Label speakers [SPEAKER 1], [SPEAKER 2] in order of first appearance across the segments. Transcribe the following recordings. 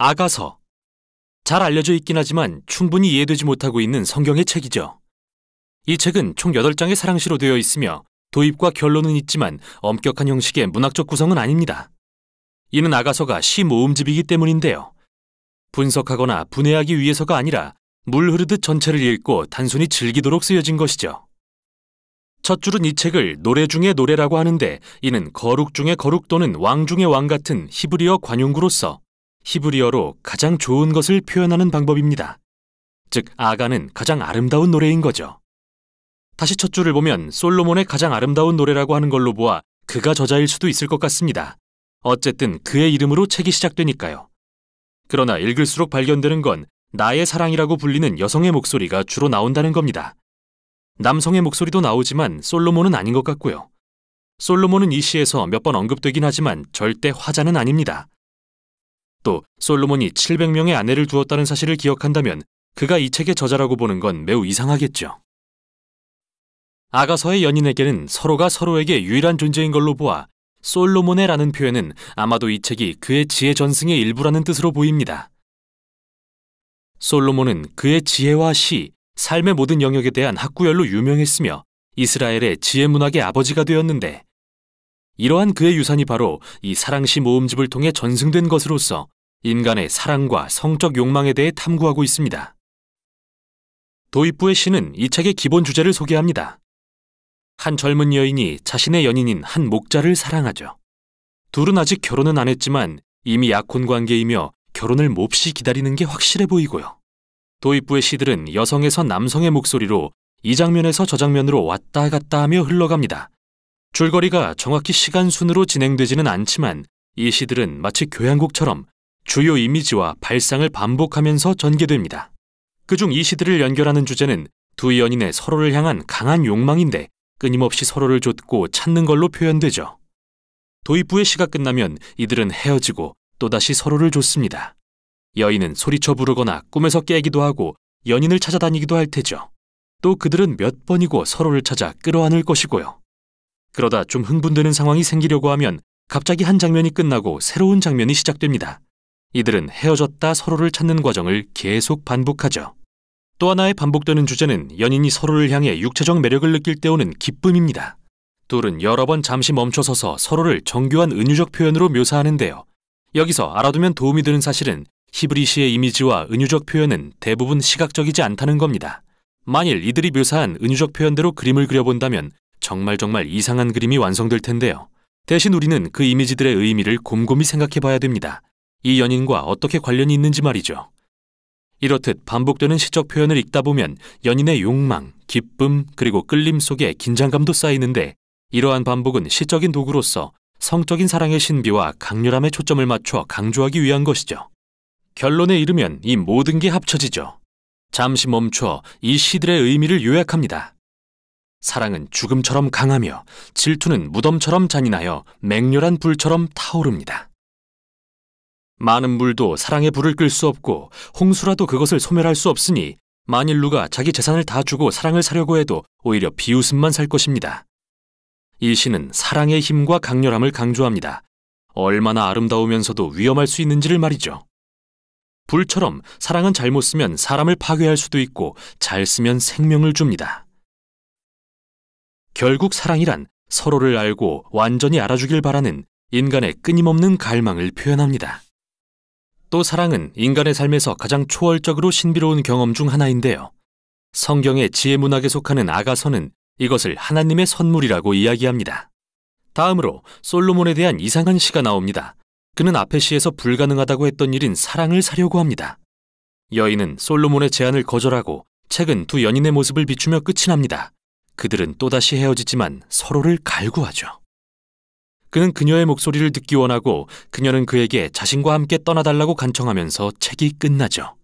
[SPEAKER 1] 아가서. 잘 알려져 있긴 하지만 충분히 이해되지 못하고 있는 성경의 책이죠. 이 책은 총 8장의 사랑시로 되어 있으며 도입과 결론은 있지만 엄격한 형식의 문학적 구성은 아닙니다. 이는 아가서가 시 모음집이기 때문인데요. 분석하거나 분해하기 위해서가 아니라 물 흐르듯 전체를 읽고 단순히 즐기도록 쓰여진 것이죠. 첫 줄은 이 책을 노래 중의 노래라고 하는데 이는 거룩 중의 거룩 또는 왕 중의 왕 같은 히브리어 관용구로서 히브리어로 가장 좋은 것을 표현하는 방법입니다. 즉 아가는 가장 아름다운 노래인 거죠. 다시 첫 줄을 보면 솔로몬의 가장 아름다운 노래라고 하는 걸로 보아 그가 저자일 수도 있을 것 같습니다. 어쨌든 그의 이름으로 책이 시작되니까요. 그러나 읽을수록 발견되는 건 나의 사랑이라고 불리는 여성의 목소리가 주로 나온다는 겁니다. 남성의 목소리도 나오지만 솔로몬은 아닌 것 같고요. 솔로몬은 이 시에서 몇 번 언급되긴 하지만 절대 화자는 아닙니다. 또 솔로몬이 700명의 아내를 두었다는 사실을 기억한다면 그가 이 책의 저자라고 보는 건 매우 이상하겠죠. 아가서의 연인에게는 서로가 서로에게 유일한 존재인 걸로 보아 솔로몬의라는 표현은 아마도 이 책이 그의 지혜 전승의 일부라는 뜻으로 보입니다. 솔로몬은 그의 지혜와 시, 삶의 모든 영역에 대한 학구열로 유명했으며 이스라엘의 지혜 문학의 아버지가 되었는데 이러한 그의 유산이 바로 이 사랑시 모음집을 통해 전승된 것으로서 인간의 사랑과 성적 욕망에 대해 탐구하고 있습니다. 도입부의 시는 이 책의 기본 주제를 소개합니다. 한 젊은 여인이 자신의 연인인 한 목자를 사랑하죠. 둘은 아직 결혼은 안 했지만 이미 약혼 관계이며 결혼을 몹시 기다리는 게 확실해 보이고요. 도입부의 시들은 여성에서 남성의 목소리로 이 장면에서 저 장면으로 왔다 갔다 하며 흘러갑니다. 줄거리가 정확히 시간순으로 진행되지는 않지만 이 시들은 마치 교향곡처럼 주요 이미지와 발상을 반복하면서 전개됩니다. 그중 이 시들을 연결하는 주제는 두 연인의 서로를 향한 강한 욕망인데 끊임없이 서로를 좇고 찾는 걸로 표현되죠. 도입부의 시가 끝나면 이들은 헤어지고 또다시 서로를 좇습니다. 여인은 소리쳐 부르거나 꿈에서 깨기도 하고 연인을 찾아다니기도 할 테죠. 또 그들은 몇 번이고 서로를 찾아 끌어안을 것이고요. 그러다 좀 흥분되는 상황이 생기려고 하면 갑자기 한 장면이 끝나고 새로운 장면이 시작됩니다. 이들은 헤어졌다 서로를 찾는 과정을 계속 반복하죠. 또 하나의 반복되는 주제는 연인이 서로를 향해 육체적 매력을 느낄 때 오는 기쁨입니다. 둘은 여러 번 잠시 멈춰서서 서로를 정교한 은유적 표현으로 묘사하는데요. 여기서 알아두면 도움이 되는 사실은 히브리시의 이미지와 은유적 표현은 대부분 시각적이지 않다는 겁니다. 만일 이들이 묘사한 은유적 표현대로 그림을 그려본다면 정말 이상한 그림이 완성될 텐데요. 대신 우리는 그 이미지들의 의미를 곰곰이 생각해 봐야 됩니다. 이 연인과 어떻게 관련이 있는지 말이죠. 이렇듯 반복되는 시적 표현을 읽다 보면 연인의 욕망, 기쁨, 그리고 끌림 속에 긴장감도 쌓이는데 이러한 반복은 시적인 도구로서 성적인 사랑의 신비와 강렬함에 초점을 맞춰 강조하기 위한 것이죠. 결론에 이르면 이 모든 게 합쳐지죠. 잠시 멈춰 이 시들의 의미를 요약합니다. 사랑은 죽음처럼 강하며 질투는 무덤처럼 잔인하여 맹렬한 불처럼 타오릅니다. 많은 물도 사랑의 불을 끌 수 없고 홍수라도 그것을 소멸할 수 없으니 만일 누가 자기 재산을 다 주고 사랑을 사려고 해도 오히려 비웃음만 살 것입니다. 이 시는 사랑의 힘과 강렬함을 강조합니다. 얼마나 아름다우면서도 위험할 수 있는지를 말이죠. 불처럼 사랑은 잘못 쓰면 사람을 파괴할 수도 있고 잘 쓰면 생명을 줍니다. 결국 사랑이란 서로를 알고 완전히 알아주길 바라는 인간의 끊임없는 갈망을 표현합니다. 또 사랑은 인간의 삶에서 가장 초월적으로 신비로운 경험 중 하나인데요. 성경의 지혜 문학에 속하는 아가서는 이것을 하나님의 선물이라고 이야기합니다. 다음으로 솔로몬에 대한 이상한 시가 나옵니다. 그는 앞의 시에서 불가능하다고 했던 일인 사랑을 사려고 합니다. 여인은 솔로몬의 제안을 거절하고 책은 두 연인의 모습을 비추며 끝이 납니다. 그들은 또다시 헤어지지만 서로를 갈구하죠. 그는 그녀의 목소리를 듣기 원하고 그녀는 그에게 자신과 함께 떠나달라고 간청하면서 책이 끝나죠.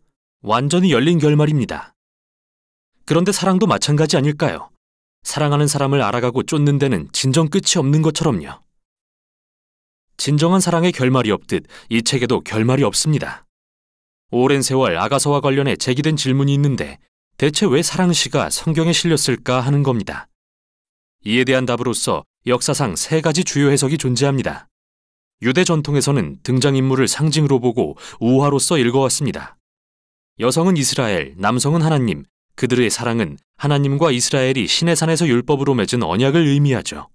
[SPEAKER 1] 완전히 열린 결말입니다. 그런데 사랑도 마찬가지 아닐까요? 사랑하는 사람을 알아가고 쫓는 데는 진정 끝이 없는 것처럼요. 진정한 사랑의 결말이 없듯 이 책에도 결말이 없습니다. 오랜 세월 아가서와 관련해 제기된 질문이 있는데 대체 왜 사랑시가 성경에 실렸을까 하는 겁니다. 이에 대한 답으로서 역사상 3가지 주요 해석이 존재합니다. 유대 전통에서는 등장인물을 상징으로 보고 우화로서 읽어왔습니다. 여성은 이스라엘, 남성은 하나님, 그들의 사랑은 하나님과 이스라엘이 시내산에서 율법으로 맺은 언약을 의미하죠.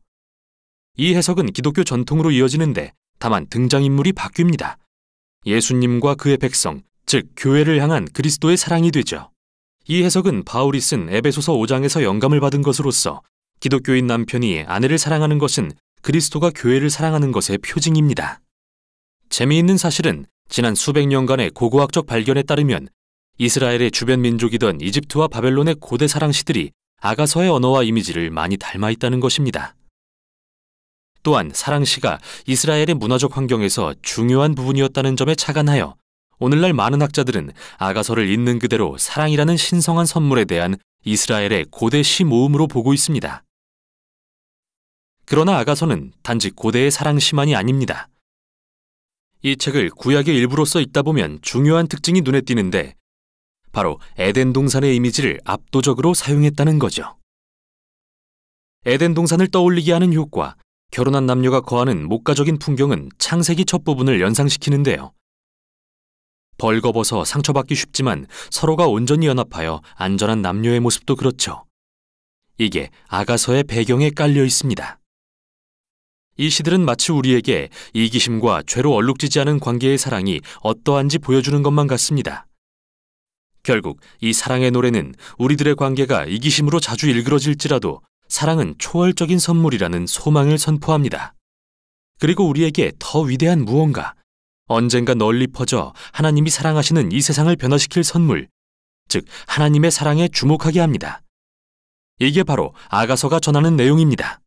[SPEAKER 1] 이 해석은 기독교 전통으로 이어지는데 다만 등장인물이 바뀝니다. 예수님과 그의 백성, 즉 교회를 향한 그리스도의 사랑이 되죠. 이 해석은 바울이 쓴 에베소서 5장에서 영감을 받은 것으로서 기독교인 남편이 아내를 사랑하는 것은 그리스도가 교회를 사랑하는 것의 표징입니다. 재미있는 사실은 지난 수백 년간의 고고학적 발견에 따르면 이스라엘의 주변 민족이던 이집트와 바벨론의 고대 사랑 시들이 아가서의 언어와 이미지를 많이 닮아 있다는 것입니다. 또한 사랑시가 이스라엘의 문화적 환경에서 중요한 부분이었다는 점에 착안하여 오늘날 많은 학자들은 아가서를 있는 그대로 사랑이라는 신성한 선물에 대한 이스라엘의 고대 시 모음으로 보고 있습니다. 그러나 아가서는 단지 고대의 사랑시만이 아닙니다. 이 책을 구약의 일부로서 읽다 보면 중요한 특징이 눈에 띄는데 바로 에덴 동산의 이미지를 압도적으로 사용했다는 거죠. 에덴 동산을 떠올리게 하는 효과, 결혼한 남녀가 거하는 목가적인 풍경은 창세기 첫 부분을 연상시키는데요. 벌거벗어 상처받기 쉽지만 서로가 온전히 연합하여 안전한 남녀의 모습도 그렇죠. 이게 아가서의 배경에 깔려 있습니다. 이 시들은 마치 우리에게 이기심과 죄로 얼룩지지 않은 관계의 사랑이 어떠한지 보여주는 것만 같습니다. 결국 이 사랑의 노래는 우리들의 관계가 이기심으로 자주 일그러질지라도 사랑은 초월적인 선물이라는 소망을 선포합니다. 그리고 우리에게 더 위대한 무언가, 언젠가 널리 퍼져 하나님이 사랑하시는 이 세상을 변화시킬 선물, 즉 하나님의 사랑에 주목하게 합니다. 이게 바로 아가서가 전하는 내용입니다.